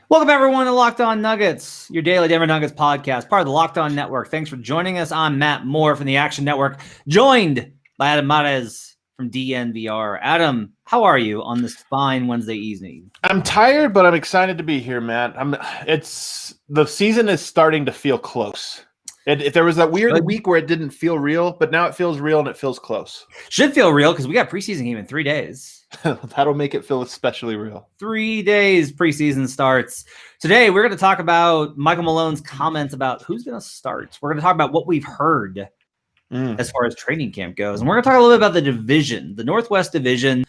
Welcome, everyone, to Locked On Nuggets, your daily Denver Nuggets podcast, part of the Locked On Network. Thanks for joining us. I'm Matt Moore from the Action Network, joined by Adam Mares from DNVR. Adam, how are you on this fine Wednesday evening? I'm tired, but I'm excited to be here, Matt. The season is starting to feel close. There was that weird week where it didn't feel real, but now it feels real and it feels close. Should feel real because we got preseason game in 3 days. That'll make it feel especially real. 3 days preseason starts. Today, we're going to talk about Michael Malone's comments about who's going to start. We're going to talk about what we've heard as far as training camp goes. And we're going to talk a little bit about the division, the Northwest Division.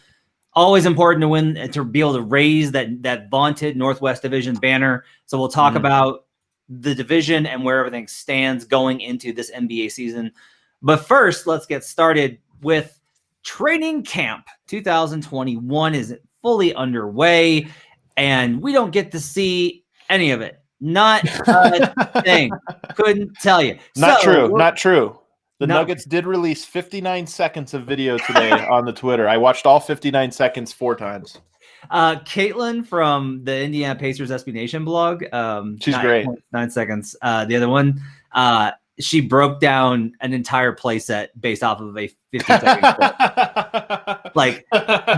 Always important to win, to be able to raise that vaunted Northwest Division banner. So we'll talk about the division and where everything stands going into this NBA season. But first, let's get started with training camp. 2021 is fully underway, and we don't get to see any of it. Not a thing. Couldn't tell you. Not true. The Nuggets did release 59 seconds of video today on the Twitter. I watched all 59 seconds 4 times. Caitlin from the Indiana Pacers SB Nation blog. She's great. 9 seconds. The other one, she broke down an entire play set based off of a 50-second clip. Like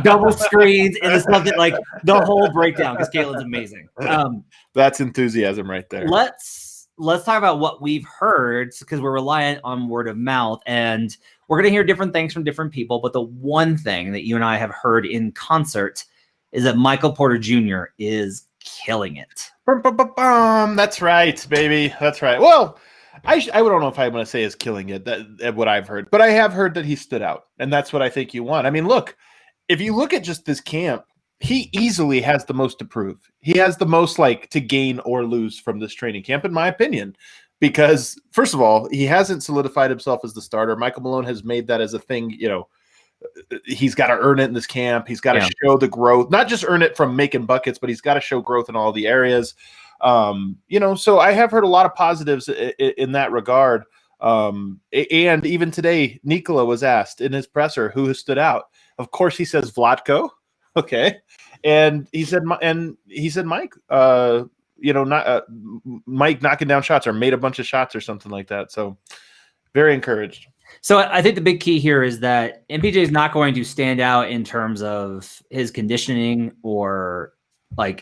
double screens and something like the whole breakdown because Caitlin's amazing. That's enthusiasm right there. Let's talk about what we've heard because we're reliant on word of mouth and we're going to hear different things from different people. But the one thing that you and I have heard in concert is that Michael Porter Jr. is killing it. That's right, baby. That's right. Well, I don't know if I want to say is killing it, that what I've heard, but I have heard that he stood out, and that's what I think you want. I mean, look, if you look at just this camp, he easily has the most to prove. He has the most to gain or lose from this training camp, in my opinion, because first of all, he hasn't solidified himself as the starter. Michael Malone has made that as a thing, he's got to earn it in this camp. He's got to show the growth, not just earn it from making buckets, but he's got to show growth in all the areas. So I have heard a lot of positives in that regard. And even today, Nikola was asked in his presser who has stood out. Of course, he says Vlatko. Okay. And he said Mike, Mike knocking down shots or made a bunch of shots or something like that. So very encouraged. So I think the big key here is that MPJ is not going to stand out in terms of his conditioning or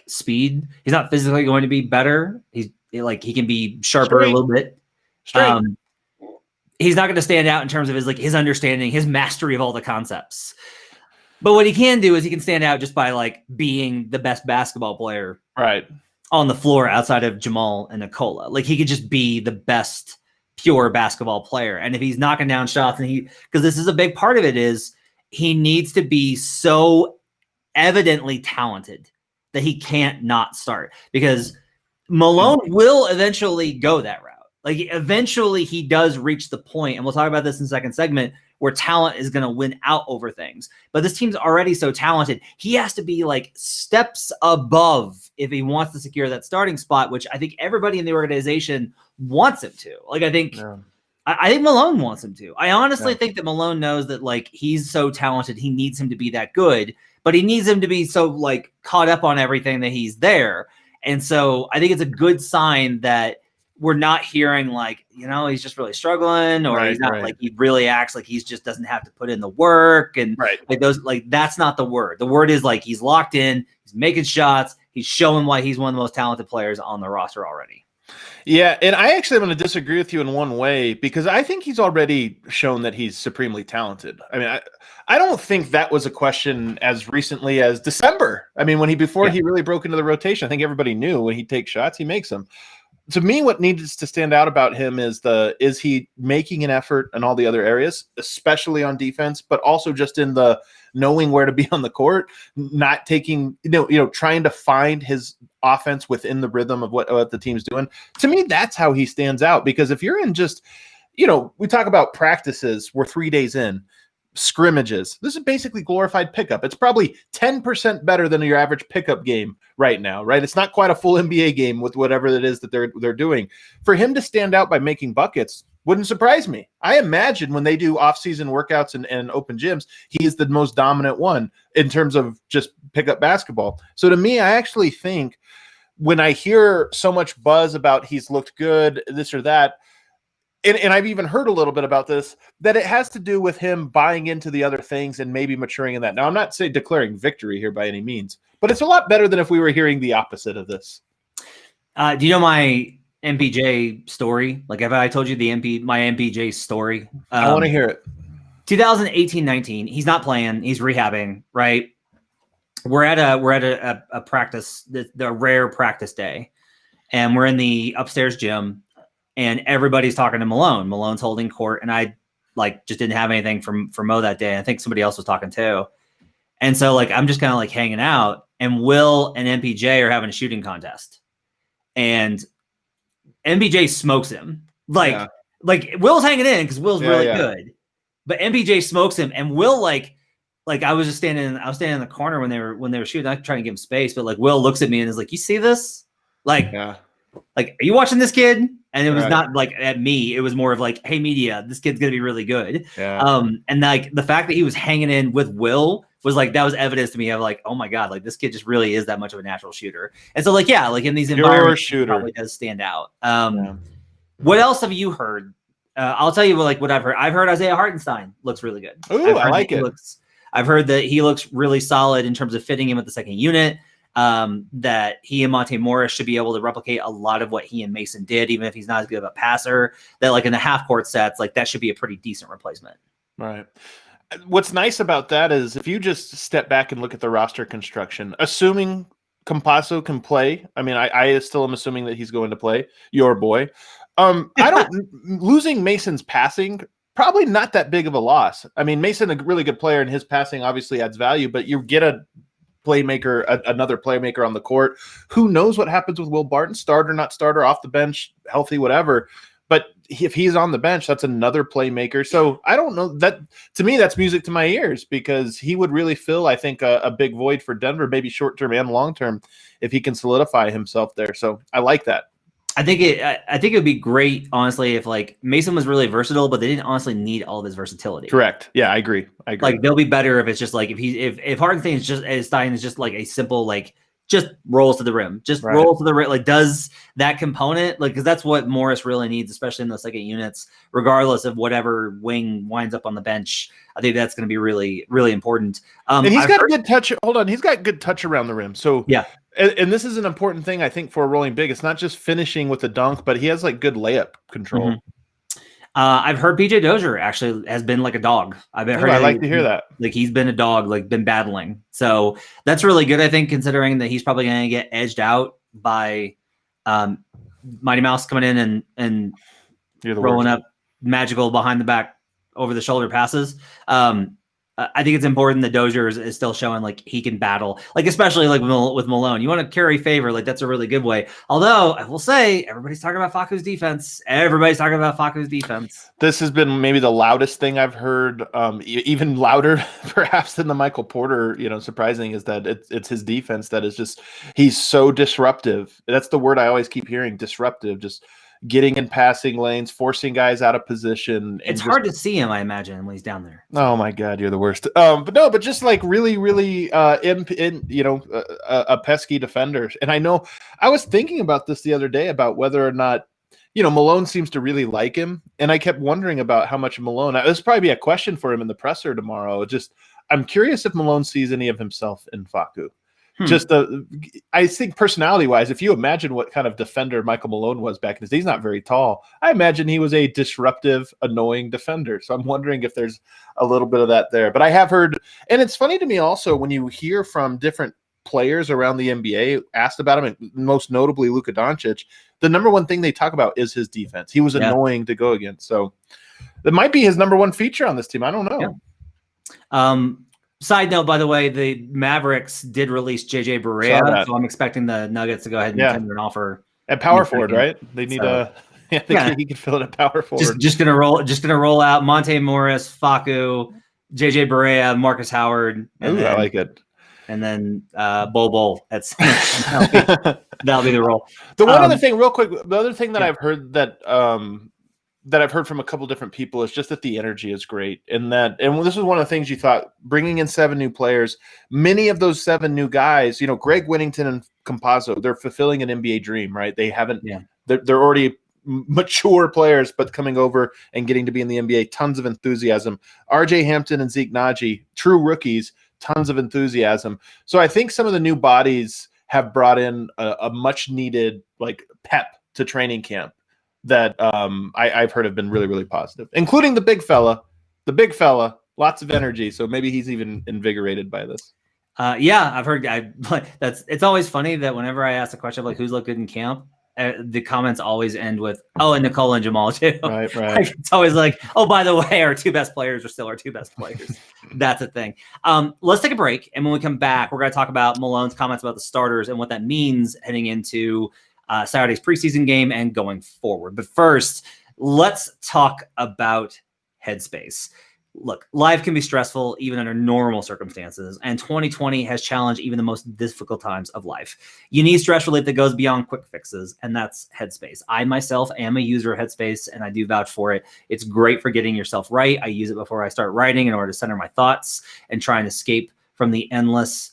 speed. He's not physically going to be better. He can be sharper a little bit. He's not going to stand out in terms of his understanding, his mastery of all the concepts. But what he can do is he can stand out just by being the best basketball player on the floor outside of Jamal and Nikola. He could just be the best pure basketball player. And if he's knocking down shots because this is a big part of it, is he needs to be so evidently talented that he can't not start, because Malone will eventually go that route. Eventually he does reach the point, and we'll talk about this in the second segment, where talent is going to win out over things. But this team's already so talented. He has to be steps above if he wants to secure that starting spot, which I think everybody in the organization wants him to. I think Malone wants him to. I honestly think that Malone knows that he's so talented, he needs him to be that good, but he needs him to be so caught up on everything that he's there. And so I think it's a good sign that we're not hearing he's just really struggling, or he's not he really acts like he's just doesn't have to put in the work. And that's not the word. The word is he's locked in, he's making shots, he's showing why he's one of the most talented players on the roster already. Yeah, and I actually am going to disagree with you in one way, because I think he's already shown that he's supremely talented. I mean, I don't think that was a question as recently as December. I mean, before he really broke into the rotation, I think everybody knew when he takes shots, he makes them. To me, what needs to stand out about him is he making an effort in all the other areas, especially on defense, but also just in the knowing where to be on the court, not taking, trying to find his offense within the rhythm of what the team's doing. To me, that's how he stands out, because if you're in just, we talk about practices, we're 3 days in, scrimmages. This is basically glorified pickup. It's probably 10% better than your average pickup game right now, right? It's not quite a full NBA game with whatever it is that they're doing. For him to stand out by making buckets wouldn't surprise me. I imagine when they do off-season workouts and open gyms, he is the most dominant one in terms of just pickup basketball. So to me, I actually think when I hear so much buzz about he's looked good, this or that, and I've even heard a little bit about this, that it has to do with him buying into the other things and maybe maturing in that. Now, I'm not saying declaring victory here by any means, but it's a lot better than if we were hearing the opposite of this. Do you know my MPJ story? Like, have I told you my MPJ story? I want to hear it. 2018-19. He's not playing. He's rehabbing. Right. We're at a practice, the rare practice day, and we're in the upstairs gym, and everybody's talking to Malone. Malone's holding court, and I just didn't have anything for Mo that day. I think somebody else was talking too, and so I'm just kind of hanging out, and Will and MPJ are having a shooting contest, and MPJ smokes him. Will's hanging in because Will's really good, but MPJ smokes him, and Will I was standing in the corner when they were shooting. I'm trying to give him space, but Will looks at me and is like, "You see this? Are you watching this kid?" And it was not at me. It was more of "Hey, media, this kid's gonna be really good." Yeah. And the fact that he was hanging in with Will was that was evidence to me of oh my god, this kid just really is that much of a natural shooter. And so in these environments, he probably does stand out. What else have you heard? I'll tell you what I've heard. I've heard Isaiah Hartenstein looks really good. Ooh, I like it. I've heard that he looks really solid in terms of fitting in with the second unit, that he and Monte Morris should be able to replicate a lot of what he and Mason did, even if he's not as good of a passer, that in the half court sets, that should be a pretty decent replacement. Right. What's nice about that is if you just step back and look at the roster construction, assuming Campazzo can play, I mean, I still am assuming that he's going to play, your boy. Losing Mason's passing, probably not that big of a loss. I mean, Mason, a really good player, and his passing obviously adds value, but you get a playmaker, another playmaker on the court. Who knows what happens with Will Barton, starter, not starter, off the bench, healthy, whatever. But if he's on the bench, that's another playmaker. So I don't know. That to me, that's music to my ears, because he would really fill, I think, a big void for Denver, maybe short-term and long-term, if he can solidify himself there. So I like that. I think it would be great, honestly, if Mason was really versatile, but they didn't honestly need all of his versatility. Correct. Yeah, I agree. They'll be better if it's just if Hartenstein is just a simple just rolls to the rim, rolls to the rim, does that component, because that's what Morris really needs, especially in those second units, regardless of whatever wing winds up on the bench. I think that's going to be really, really important. And he's got a good touch. Hold on, he's got good touch around the rim. So yeah. And this is an important thing, I think, for a rolling big. It's not just finishing with a dunk, but he has good layup control. Mm-hmm. I've heard PJ Dozier actually has been a dog. I like to hear that. He's been a dog, been battling. So that's really good, I think, considering that he's probably going to get edged out by Mighty Mouse coming in and rolling up magical behind the back over the shoulder passes. I think it's important that Dozier is still showing he can battle, especially with Malone. You want to carry favor, that's a really good way. Although I will say, everybody's talking about Facu's defense. This has been maybe the loudest thing I've heard, even louder perhaps than the Michael Porter. Surprising is that it's his defense that is just, he's so disruptive. That's the word I always keep hearing, disruptive. Just getting in passing lanes, forcing guys out of position. It's hard to see him, I imagine, when he's down there. Oh my God, you're the worst. But just really, really, a pesky defender. And I know I was thinking about this the other day about whether or not, Malone seems to really like him. And I kept wondering about how much Malone, this will probably be a question for him in the presser tomorrow. I'm curious if Malone sees any of himself in Facu. I think personality-wise, if you imagine what kind of defender Michael Malone was back in his day, he's not very tall. I imagine he was a disruptive, annoying defender. So I'm wondering if there's a little bit of that there. But I have heard, and it's funny to me also when you hear from different players around the NBA asked about him, and most notably Luka Doncic, the number one thing they talk about is his defense. He was annoying to go against. So that might be his number one feature on this team. I don't know. Yeah. Side note, by the way, the Mavericks did release JJ Barea, so I'm expecting the Nuggets to go ahead and tender an offer at power forward, right? They need he can fill it at power forward. Just gonna roll out Monte Morris, Facu, JJ Barea, Marcus Howard. Ooh, I like it. And then Bol that'll be the role. The one other thing, real quick, the other thing that I've heard that that I've heard from a couple different people is just that the energy is great, and this was one of the things you thought, bringing in 7 new players, many of those 7 new guys, Greg Whittington and Campazzo, they're fulfilling an NBA dream, right? They haven't, they're already mature players, but coming over and getting to be in the NBA, tons of enthusiasm. RJ Hampton and Zeke Naji, true rookies, tons of enthusiasm. So I think some of the new bodies have brought in a much needed pep to training camp that I've heard have been really, really positive, including the big fella, lots of energy. So maybe he's even invigorated by this. I've heard. It's always funny that whenever I ask a question of who's looked good in camp, the comments always end with, and Nicole and Jamal too. Right. It's always by the way, our 2 best players are still our 2 best players. That's a thing. Let's take a break. And when we come back, we're going to talk about Malone's comments about the starters and what that means heading into Saturday's preseason game and going forward. But first, let's talk about Headspace. Look, life can be stressful even under normal circumstances, and 2020 has challenged even the most difficult times of life. You need stress relief that goes beyond quick fixes, and that's Headspace. I myself am a user of Headspace, and I do vouch for it. It's great for getting yourself right. I use it before I start writing in order to center my thoughts and try and escape from the endless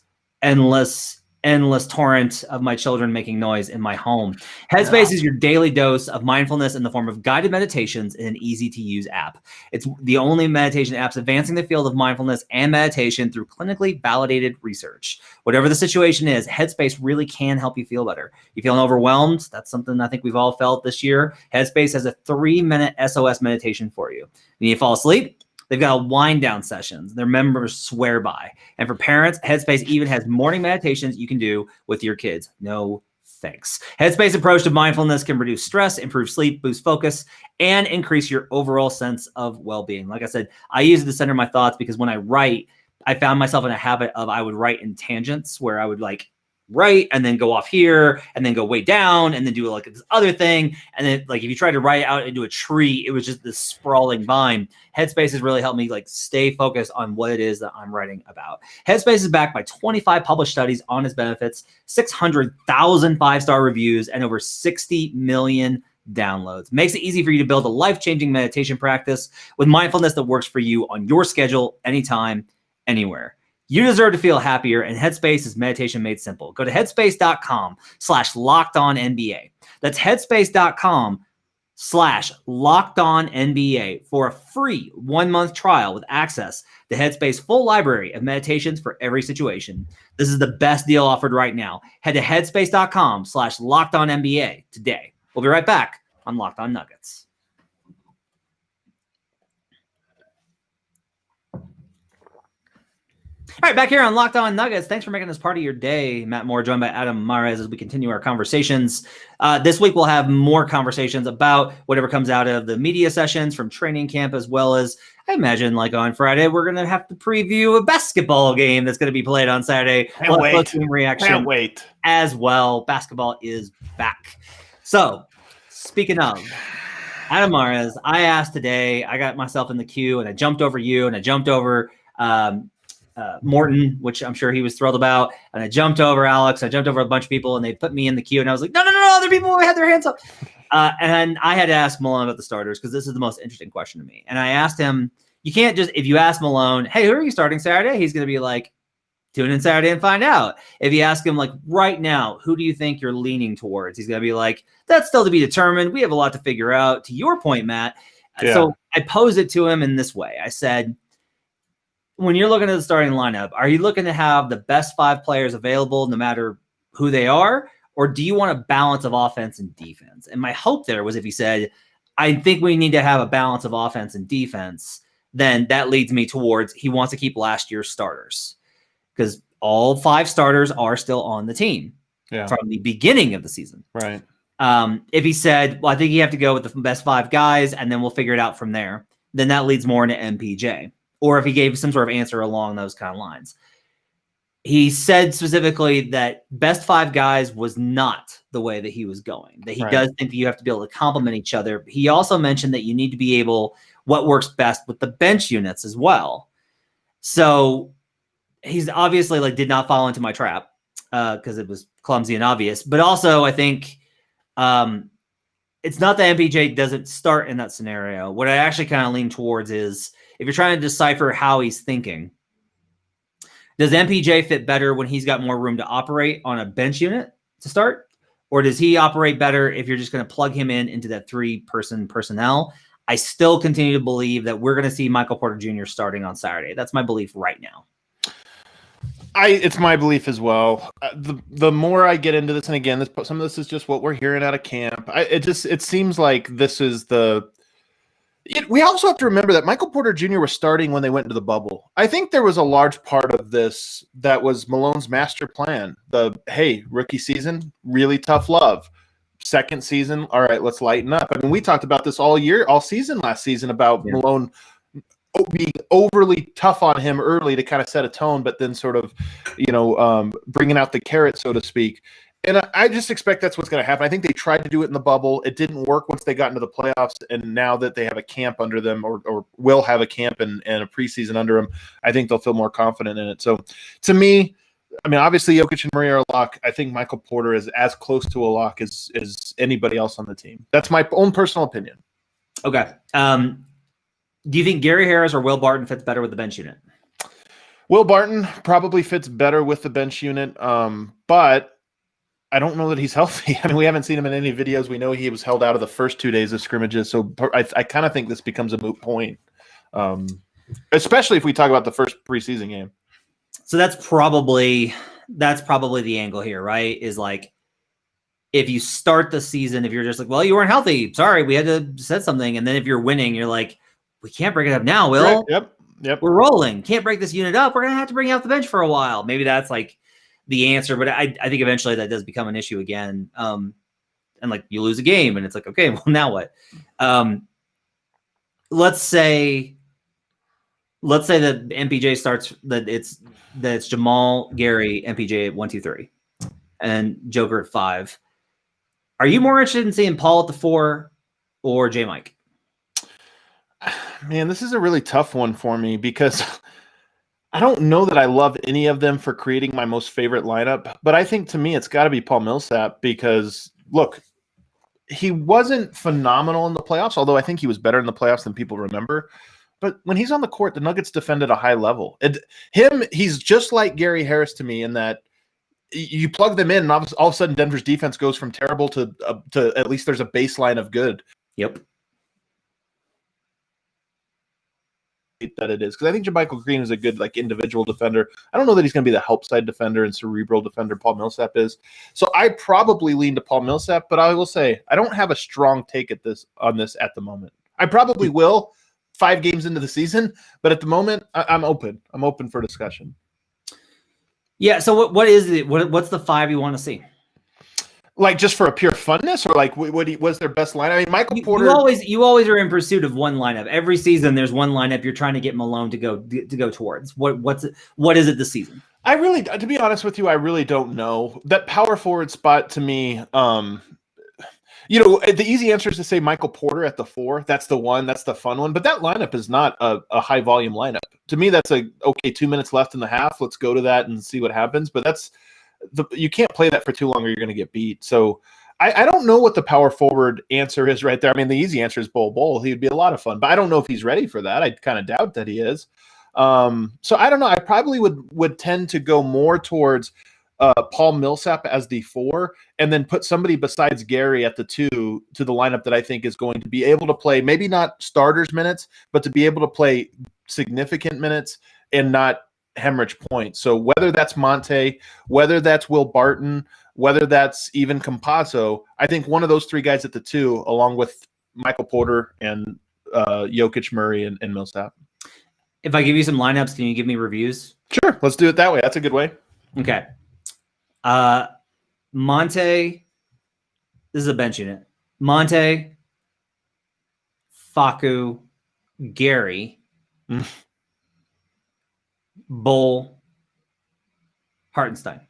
torrent of my children making noise in my home. Headspace is your daily dose of mindfulness in the form of guided meditations in an easy-to-use app. It's the only meditation apps advancing the field of mindfulness and meditation through clinically validated research. Whatever the situation is, Headspace really can help you feel better. You feeling overwhelmed? That's something I think we've all felt this year. Headspace has a 3-minute SOS meditation for you. When you fall asleep, they've got wind down sessions their members swear by. And for parents, Headspace even has morning meditations you can do with your kids. No thanks. Headspace's approach to mindfulness can reduce stress, improve sleep, boost focus, and increase your overall sense of well-being. Like I said, I use it to center my thoughts because when I write, I found myself in a habit of I would write in tangents where I would write and then go off here and then go way down and then do this other thing. And then if you try to write it out into a tree, it was just this sprawling vine. Headspace has really helped me stay focused on what it is that I'm writing about. Headspace is backed by 25 published studies on its benefits, 600,000 5-star reviews, and over 60 million downloads. Makes it easy for you to build a life-changing meditation practice with mindfulness that works for you on your schedule, anytime, anywhere. You deserve to feel happier, and Headspace is meditation made simple. Go to headspace.com/lockedonnba. That's headspace.com/lockedonnba for a free 1-month trial with access to Headspace full library of meditations for every situation. This is the best deal offered right now. Head to headspace.com/lockedonnba today. We'll be right back on Locked On Nuggets. All right, back here on Locked On Nuggets. Thanks for making this part of your day. Matt Moore, joined by Adam Mares as we continue our conversations. This week, we'll have more conversations about whatever comes out of the media sessions from training camp, as well as, I imagine, on Friday, we're going to have to preview a basketball game that's going to be played on Saturday. Can't wait. Reaction as well. Basketball is back. So, speaking of Adam Mares, I asked today, I got myself in the queue, and I jumped over you, and I jumped over Morton, which I'm sure he was thrilled about. And I jumped over Alex. I jumped over a bunch of people, and they put me in the queue. And I was like, no, other people had their hands up. And I had to ask Malone about the starters because this is the most interesting question to me. And I asked him, you can't just, if you ask Malone, hey, who are you starting Saturday? He's going to be like, tune in Saturday and find out. If you ask him, right now, who do you think you're leaning towards? He's going to be like, that's still to be determined. We have a lot to figure out. To your point, Matt. Yeah. So I posed it to him in this way. I said, when you're looking at the starting lineup, are you looking to have the best 5 players available no matter who they are? Or do you want a balance of offense and defense? And my hope there was if he said, I think we need to have a balance of offense and defense, then that leads me towards he wants to keep last year's starters because all 5 starters are still on the team from the beginning of the season. Right. If he said, well, I think you have to go with the best 5 guys and then we'll figure it out from there, then that leads more into MPJ. Or if he gave some sort of answer along those kind of lines. He said specifically that best 5 guys was not the way that he was going, that he does think that you have to be able to complement each other. He also mentioned that you need to be able, what works best with the bench units as well. So he's obviously did not fall into my trap because it was clumsy and obvious. But also I think it's not that MPJ doesn't start in that scenario. What I actually kind of lean towards is if you're trying to decipher how he's thinking, does MPJ fit better when he's got more room to operate on a bench unit to start? Or does he operate better if you're just going to plug him into that 3-person personnel? I still continue to believe that we're going to see Michael Porter Jr. starting on Saturday. That's my belief right now. It's my belief as well. The more I get into this, and again, some of this is just what we're hearing out of camp. It seems like this is we also have to remember that Michael Porter Jr. was starting when they went into the bubble. I think there was a large part of this that was Malone's master plan. Hey, rookie season, really tough love. Second season, all right, let's lighten up. I mean, we talked about this all season last season about Malone being overly tough on him early to kind of set a tone, but then sort of, bringing out the carrot, so to speak. And I just expect that's what's going to happen. I think they tried to do it in the bubble. It didn't work once they got into the playoffs. And now that they have a camp under them or will have a camp and a preseason under them, I think they'll feel more confident in it. So to me, I mean, obviously Jokic and Murray are a lock. I think Michael Porter is as close to a lock as anybody else on the team. That's my own personal opinion. Okay. Do you think Gary Harris or Will Barton fits better with the bench unit? Will Barton probably fits better with the bench unit, but I don't know that he's healthy. I mean, we haven't seen him in any videos. We know he was held out of the first 2 days of scrimmages, so I kind of think this becomes a moot point, especially if we talk about the first preseason game. So that's probably the angle here, right? Is like if you start the season, if you're just like, well, you weren't healthy, sorry, we had to set something, and then if you're winning, you're like, we can't break it up now, Will. Right. Yep. We're rolling. Can't break this unit up. We're gonna have to bring you off the bench for a while. Maybe that's like the answer, but I think eventually that does become an issue again. And like you lose a game, and it's like, okay, well now what? Let's say that MPJ starts that it's Jamal, Gary, MPJ at 1, 2, 3, and Joker at 5. Are you more interested in seeing Paul at the 4 or J Mike? Man, this is a really tough one for me because I don't know that I love any of them for creating my most favorite lineup, but I think to me it's got to be Paul Millsap because, look, he wasn't phenomenal in the playoffs, although I think he was better in the playoffs than people remember. But when he's on the court, the Nuggets defend at a high level. He's just like Gary Harris to me in that you plug them in, and all of a sudden Denver's defense goes from terrible to at least there's a baseline of good. Yep. That it is because I think JaMychal Green is a good individual defender. I don't know that he's going to be the help side defender and cerebral defender Paul Millsap is. So I probably lean to Paul Millsap, but I will say I don't have a strong take on this at the moment. I probably will 5 games into the season, but at the moment I'm open. I'm open for discussion. Yeah. So what is it? What's the 5 you want to see? Like just for a pure funness, or like what's their best lineup? I mean, Michael Porter. You always are in pursuit of one lineup. Every season, there's one lineup you're trying to get Malone to go towards. What is it this season? To be honest with you, I really don't know. That power forward spot to me, the easy answer is to say Michael Porter at the 4. That's the one. That's the fun one. But that lineup is not a high volume lineup. To me, that's 2 minutes left in the half. Let's go to that and see what happens. But you can't play that for too long or you're going to get beat. So I don't know what the power forward answer is right there. I mean, the easy answer is Bol. He would be a lot of fun, but I don't know if he's ready for that. I kind of doubt that he is. So I don't know. I probably would tend to go more towards Paul Millsap as the 4 and then put somebody besides Gary at the 2 to the lineup that I think is going to be able to play, maybe not starters minutes, but to be able to play significant minutes and not hemorrhage points. So whether that's Monte, whether that's Will Barton, whether that's even Campazzo, I think one of those 3 guys at the 2, along with Michael Porter and Jokic, Murray, and Millsap. If I give you some lineups, can you give me reviews? Sure, let's do it that way. That's a good way. Okay. Monte, this is a bench unit. Monte, Facu, Gary, Bol, Hartenstein.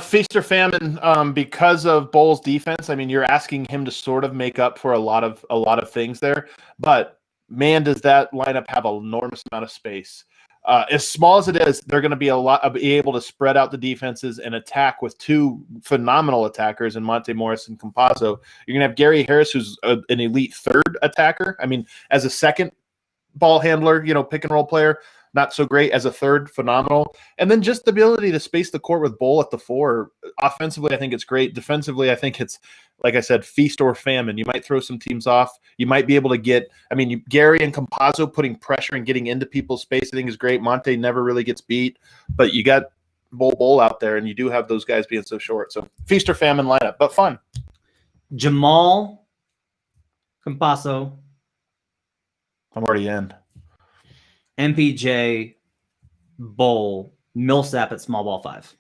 Feast or famine because of Bol's defense. I mean, you're asking him to sort of make up for a lot of things there. But man, does that lineup have an enormous amount of space. As small as it is, they're going to be able to spread out the defenses and attack with two phenomenal attackers in Monte Morris and Campazzo. You're going to have Gary Harris, who's an elite third attacker. I mean, as a second ball handler, pick and roll player, not so great. As a third, phenomenal. And then just the ability to space the court with Bull at the 4. Offensively, I think it's great. Defensively, I think it's, like I said, feast or famine. You might throw some teams off. You might be able to get, Gary and Campazzo putting pressure and getting into people's space, I think is great. Monte never really gets beat, but you got Bull out there, and you do have those guys being so short. So feast or famine lineup, but fun. Jamal, Campazzo. I'm already in. MPJ, Bull, Millsap at small ball 5.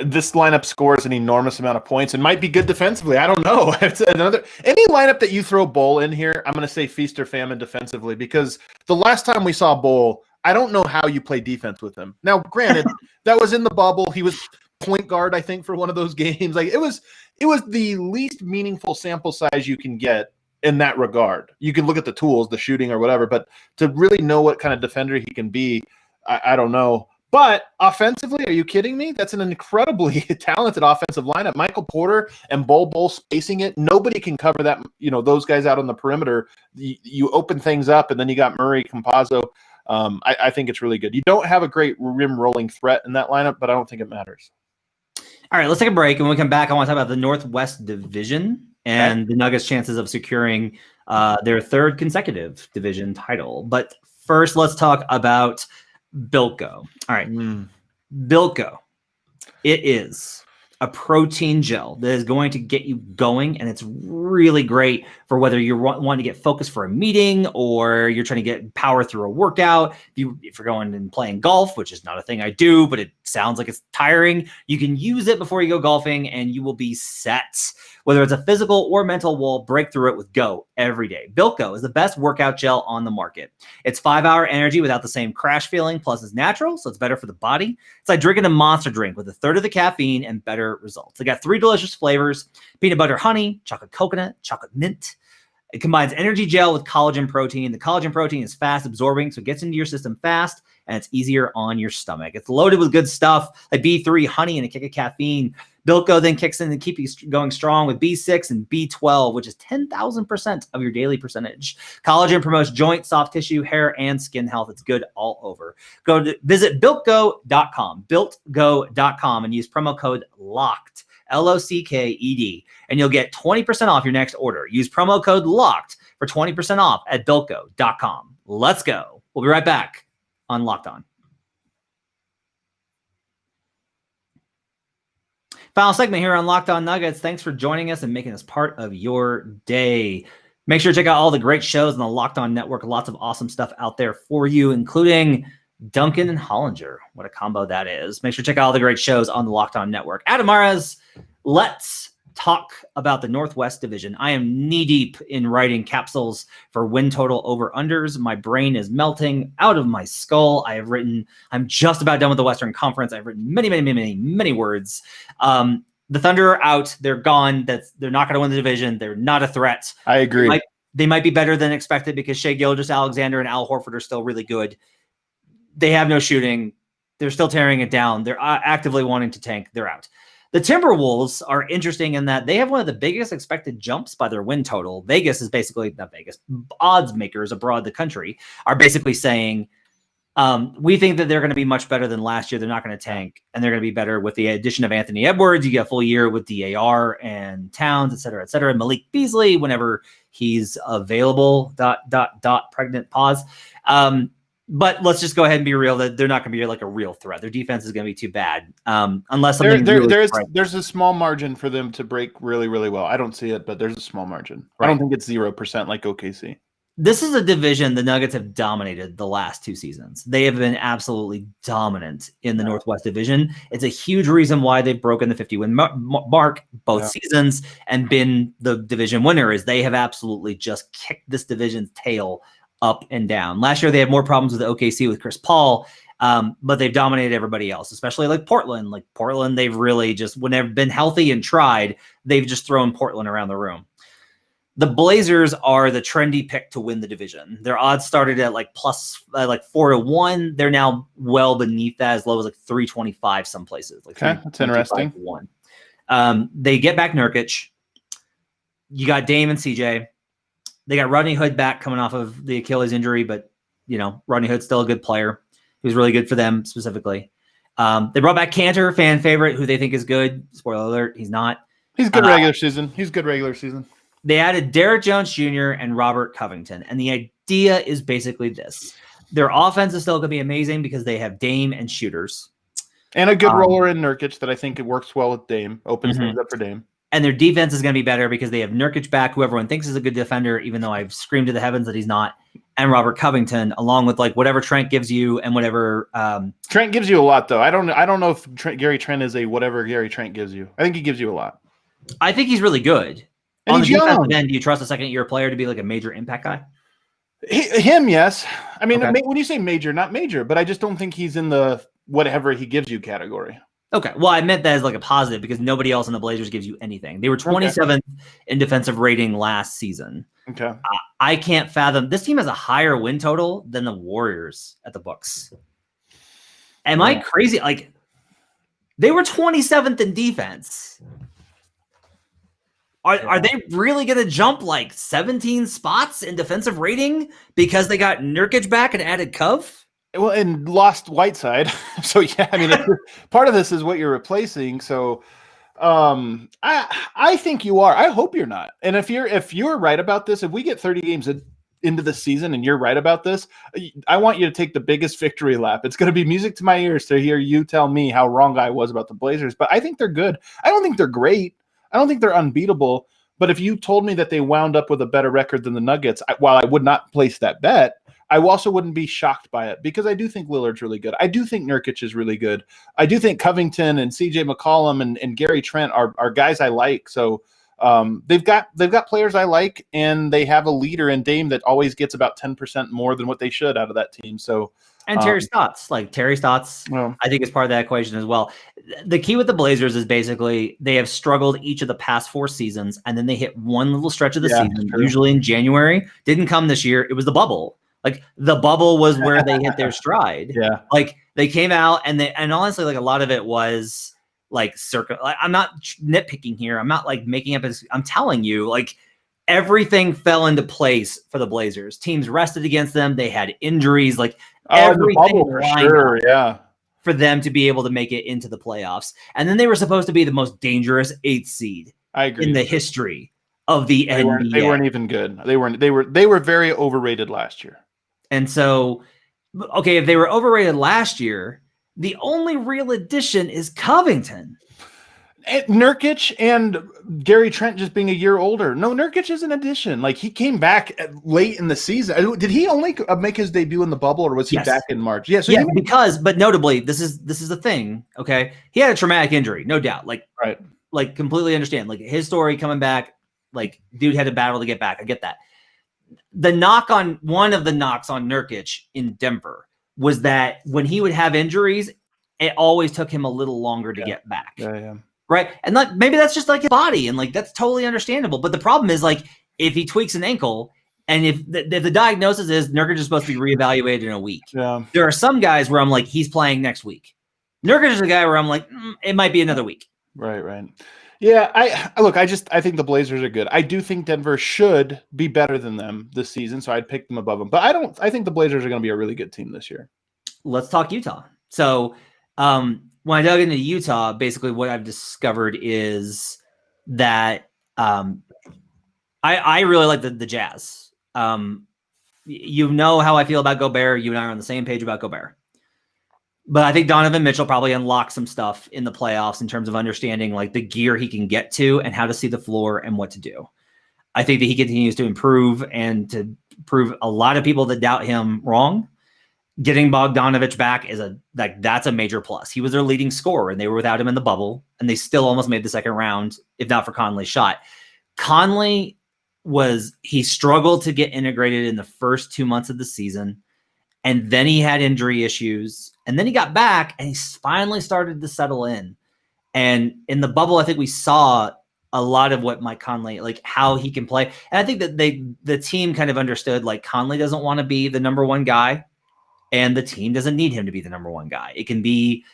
This lineup scores an enormous amount of points and might be good defensively. I don't know. It's any lineup that you throw Bull in here, I'm going to say feast or famine defensively, because the last time we saw Bull, I don't know how you play defense with him. Now, granted, that was in the bubble. He was point guard, I think, for one of those games. Like it was the least meaningful sample size you can get in that regard. You can look at the tools, the shooting or whatever, but to really know what kind of defender he can be, I don't know. But offensively, are you kidding me? That's an incredibly talented offensive lineup. Michael Porter and Bull spacing it. Nobody can cover that. Those guys out on the perimeter. You open things up, and then you got Murray, Campazzo. I think it's really good. You don't have a great rim rolling threat in that lineup, but I don't think it matters. All right, let's take a break. And when we come back, I want to talk about the Northwest Division and the Nuggets' chances of securing their 3rd consecutive division title. But first, let's talk about BuiltGo. All right. BuiltGo. It is a protein gel that is going to get you going, and it's really great for whether you're wanting to get focused for a meeting or you're trying to get power through a workout. If you're going and playing golf, which is not a thing I do, but it sounds like it's tiring, you can use it before you go golfing and you will be set. Whether it's a physical or mental wall, break through it with Go every day. BuiltGo is the best workout gel on the market. It's 5-hour energy without the same crash feeling, plus it's natural, so it's better for the body. It's like drinking a Monster drink with 1/3 of the caffeine and better results. They got 3 delicious flavors: peanut butter honey, chocolate coconut, chocolate mint. It combines energy gel with collagen protein. The collagen protein is fast absorbing, so it gets into your system fast, and it's easier on your stomach. It's loaded with good stuff like B3, honey, and a kick of caffeine. BuiltGo then kicks in to keep you going strong with B6 and B12, which is 10,000% of your daily percentage. Collagen promotes joint, soft tissue, hair, and skin health. It's good all over. Visit BuiltGo.com, BuiltGo.com, and use promo code LOCKED, LOCKED, and you'll get 20% off your next order. Use promo code LOCKED for 20% off at BuiltGo.com. Let's go. We'll be right back on Locked On. Final segment here on Locked On Nuggets. Thanks for joining us and making us part of your day. Make sure to check out all the great shows on the Locked On Network. Lots of awesome stuff out there for you, including Duncan and Hollinger. What a combo that is. Make sure to check out all the great shows on the Locked On Network. Adam Mares, let's talk about the Northwest Division. I am knee-deep in writing capsules for win total over-unders. My brain is melting out of my skull. I'm just about done with the Western Conference. I've written many words. The Thunder are out. They're gone. They're not going to win the division. They're not a threat. I agree. They might be better than expected because Shai Gilgeous-Alexander and Al Horford are still really good. They have no shooting. They're still tearing it down. They're actively wanting to tank. They're out. The Timberwolves are interesting in that they have one of the biggest expected jumps by their win total. Vegas is basically, not Vegas, odds makers abroad the country are basically saying, we think that they're going to be much better than last year. They're not going to tank, and they're going to be better with the addition of Anthony Edwards. You get a full year with DAR and Towns, et cetera, and Malik Beasley whenever he's available, ... pregnant pause. But let's just go ahead and be real that they're not going to be like a real threat. Their defense is going to be too bad. Unless something there's a small margin for them to break really, really well. I don't see it, but there's a small margin. Right. I don't think it's 0% like OKC. This is a division the Nuggets have dominated the last 2 seasons. They have been absolutely dominant in the Northwest Division. It's a huge reason why they've broken the 50-win mark both seasons and been the division winner, is they have absolutely just kicked this division's tail up and down. Last year, they had more problems with OKC with Chris Paul, but they've dominated everybody else, especially like Portland. Like Portland, they've really just, when they've been healthy and tried, they've just thrown Portland around the room. The Blazers are the trendy pick to win the division. Their odds started at like plus 4-1. They're now well beneath that, as low as like 325 some places. Like okay, that's interesting. They get back Nurkic. You got Dame and CJ. They got Rodney Hood back coming off of the Achilles injury, but Rodney Hood's still a good player. He was really good for them specifically. They brought back Cantor, fan favorite, who they think is good. Spoiler alert, he's not. He's good regular season. They added Derrick Jones Jr. and Robert Covington. And the idea is basically this. Their offense is still going to be amazing because they have Dame and shooters. And a good roller in Nurkic that I think it works well with Dame. Opens things up for Dame. And their defense is going to be better because they have Nurkic back, who everyone thinks is a good defender, even though I've screamed to the heavens that he's not, and Robert Covington, along with like whatever Trent gives you and whatever. Trent gives you a lot, though. I don't know if Gary Trent is a whatever Gary Trent gives you. I think he gives you a lot. I think he's really good. And on the defensive end, do you trust a second-year player to be like a major impact guy? Him, yes. I mean, when you say major, not major, but I just don't think he's in the whatever he gives you category. Okay, well, I meant that as like a positive because nobody else in the Blazers gives you anything. They were 27th in defensive rating last season. Okay, I can't fathom this team has a higher win total than the Warriors at the books. Am I crazy? Like, they were 27th in defense. Are they really going to jump like 17 spots in defensive rating because they got Nurkic back and added Cove? Well, and lost Whiteside. So, yeah, I mean, part of this is what you're replacing. So I think you are. I hope you're not. And if you're right about this, if we get 30 games into the season and you're right about this, I want you to take the biggest victory lap. It's going to be music to my ears to hear you tell me how wrong I was about the Blazers. But I think they're good. I don't think they're great. I don't think they're unbeatable. But if you told me that they wound up with a better record than the Nuggets, while I would not place that bet, I also wouldn't be shocked by it because I do think Lillard's really good. I do think Nurkic is really good. I do think Covington and CJ McCollum and Gary Trent are guys I like. So they've got players I like, and they have a leader in Dame that always gets about 10% more than what they should out of that team. So and Terry Stotts, I think is part of that equation as well. The key with the Blazers is basically they have struggled each of the past 4 seasons, and then they hit one little stretch of the season, usually in January. Didn't come this year. It was the bubble. Like the bubble was where they hit their stride. Yeah. Like they came out and honestly, like a lot of it was like I'm not nitpicking here. I'm not like making up I'm telling you, like everything fell into place for the Blazers. Teams rested against them. They had injuries, like everything for sure. Yeah. For them to be able to make it into the playoffs. And then they were supposed to be the most dangerous 8th seed in the history of the NBA. They weren't even good. They were very overrated last year. And so, okay, if they were overrated last year, the only real addition is Covington. And Nurkic and Gary Trent just being a year older. No, Nurkic is an addition. Like, he came back late in the season. Did he only make his debut in the bubble, or was he back in March? Yeah, but notably, this is the thing, okay? He had a traumatic injury, no doubt. Like completely understand. Like, his story coming back, like, dude had a battle to get back. I get that. One of the knocks on Nurkic in Denver was that when he would have injuries, it always took him a little longer to get back. Yeah. Right. And like, maybe that's just like his body, and like, that's totally understandable. But the problem is, like, if he tweaks an ankle, and if the diagnosis is Nurkic is supposed to be reevaluated in a week, there are some guys where I'm like, he's playing next week. Nurkic is a guy where I'm like, it might be another week. Right. Yeah, I think the Blazers are good. I do think Denver should be better than them this season, so I'd pick them above them. But I think the Blazers are going to be a really good team this year. Let's talk Utah. So when I dug into Utah, basically what I've discovered is that I really like the Jazz. You know how I feel about Gobert. You and I are on the same page about Gobert. But I think Donovan Mitchell probably unlocks some stuff in the playoffs in terms of understanding like the gear he can get to and how to see the floor and what to do. I think that he continues to improve and to prove a lot of people that doubt him wrong. Getting Bogdanovich back that's a major plus. He was their leading scorer, and they were without him in the bubble, and they still almost made the second round, if not for Conley's shot. Conley he struggled to get integrated in the first 2 months of the season. And then he had injury issues, and then he got back, and he finally started to settle in. And in the bubble, I think we saw a lot of what Mike Conley, like how he can play. And I think that the team kind of understood, like, Conley doesn't want to be the number one guy, and the team doesn't need him to be the number one guy. It can be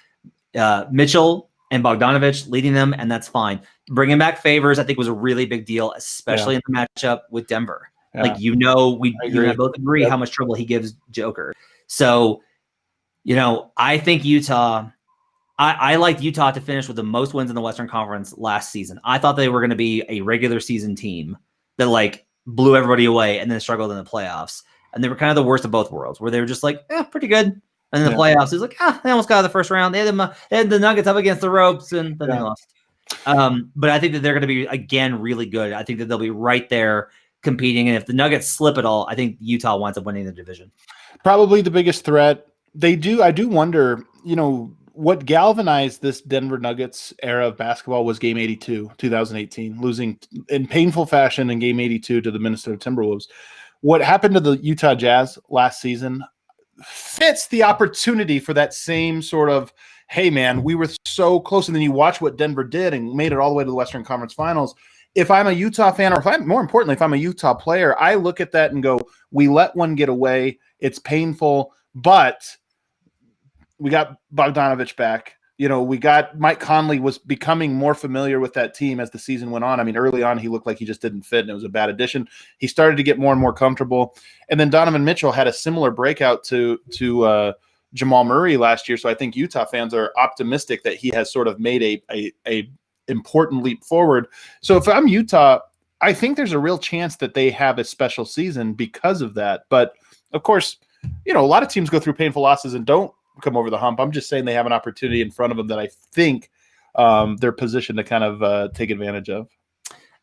Mitchell and Bogdanovich leading them, and that's fine. Bringing back Favors, I think, was a really big deal, especially in the matchup with Denver. Yeah. Like, you and I both agree how much trouble he gives Joker. So, I think Utah. I liked Utah to finish with the most wins in the Western Conference last season. I thought they were going to be a regular season team that, like, blew everybody away and then struggled in the playoffs. And they were kind of the worst of both worlds, where they were just like, pretty good. And in the playoffs, it was like, they almost got out of the first round. They had the Nuggets up against the ropes, and then they lost. But I think that they're going to be, again, really good. I think that they'll be right there competing. And if the Nuggets slip at all, I think Utah winds up winning the division. Probably the biggest threat. I do wonder, what galvanized this Denver Nuggets era of basketball was Game 82, 2018, losing in painful fashion in Game 82 to the Minnesota Timberwolves. What happened to the Utah Jazz last season fits the opportunity for that same sort of, hey, man, we were so close. And then you watch what Denver did and made it all the way to the Western Conference Finals. If I'm a Utah fan, or more importantly, if I'm a Utah player, I look at that and go, we let one get away. It's painful, but we got Bogdanovich back. We got Mike Conley was becoming more familiar with that team as the season went on. I mean, early on, he looked like he just didn't fit, and it was a bad addition. He started to get more and more comfortable. And then Donovan Mitchell had a similar breakout to Jamal Murray last year. So I think Utah fans are optimistic that he has sort of made a important leap forward. So if I'm Utah, I think there's a real chance that they have a special season because of that. But of course, a lot of teams go through painful losses and don't come over the hump. I'm just saying they have an opportunity in front of them that I think they're positioned to kind of take advantage of.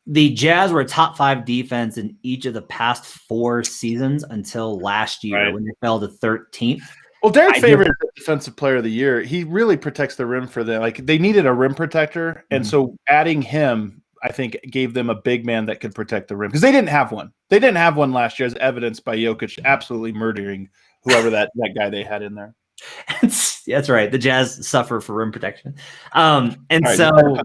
The Jazz were a top 5 defense in each of the past 4 seasons until last year when they fell to 13th. Well, Derek Favors is the defensive player of the year. He really protects the rim for them. Like, they needed a rim protector, and so adding him, I think, gave them a big man that could protect the rim, because they didn't have one. They didn't have one last year, as evidenced by Jokic absolutely murdering whoever that guy they had in there. That's right. The Jazz suffer for rim protection. And right, so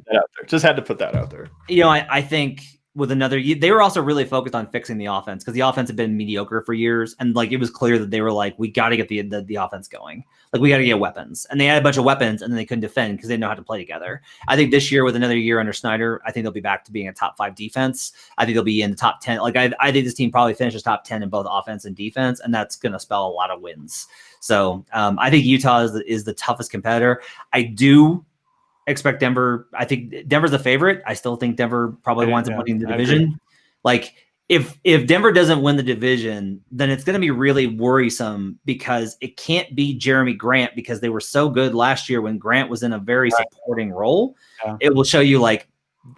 just had to put that out there. I think with another, they were also really focused on fixing the offense, because the offense had been mediocre for years. And like, it was clear that they were like, we got to get the offense going. Like, we got to get weapons. And they had a bunch of weapons, and then they couldn't defend because they didn't know how to play together. I think this year, with another year under Snyder, I think they'll be back to being a top 5 defense. I think they'll be in the top 10. Like, I think this team probably finishes top 10 in both offense and defense, and that's going to spell a lot of wins. So I think Utah is the toughest competitor. I do expect Denver. I think Denver's the favorite. I still think Denver probably winds up winning the division. Like, if Denver doesn't win the division, then it's going to be really worrisome, because it can't be Jeremy Grant, because they were so good last year when Grant was in a very supporting role. Yeah. It will show you, like,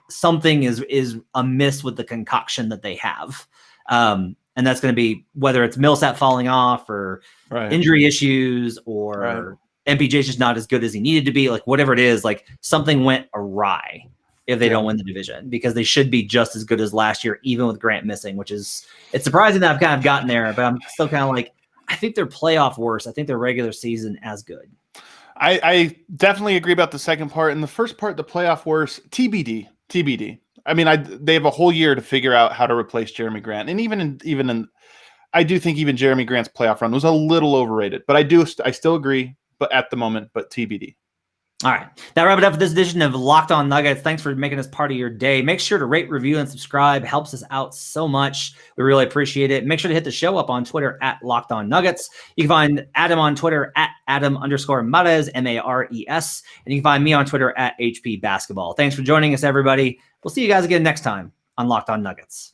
something is amiss with the concoction that they have. And that's going to be whether it's Millsap falling off, or injury issues, or MPJ's just not as good as he needed to be. Like, whatever it is, like, something went awry if they don't win the division, because they should be just as good as last year, even with Grant missing, it's surprising that I've kind of gotten there, but I'm still kind of like, I think they're playoff worse. I think their regular season as good. I definitely agree about the second part. And the first part, the playoff worse, TBD. I mean, they have a whole year to figure out how to replace Jeremy Grant. And even in, I do think even Jeremy Grant's playoff run was a little overrated, but I still agree, but at the moment, but TBD. All right. That wraps it up for this edition of Locked On Nuggets. Thanks for making us part of your day. Make sure to rate, review, and subscribe. It helps us out so much. We really appreciate it. Make sure to hit the show up on Twitter at Locked On Nuggets. You can find Adam on Twitter at Adam_Mares, MARES. And you can find me on Twitter at HP Basketball. Thanks for joining us, everybody. We'll see you guys again next time on Locked On Nuggets.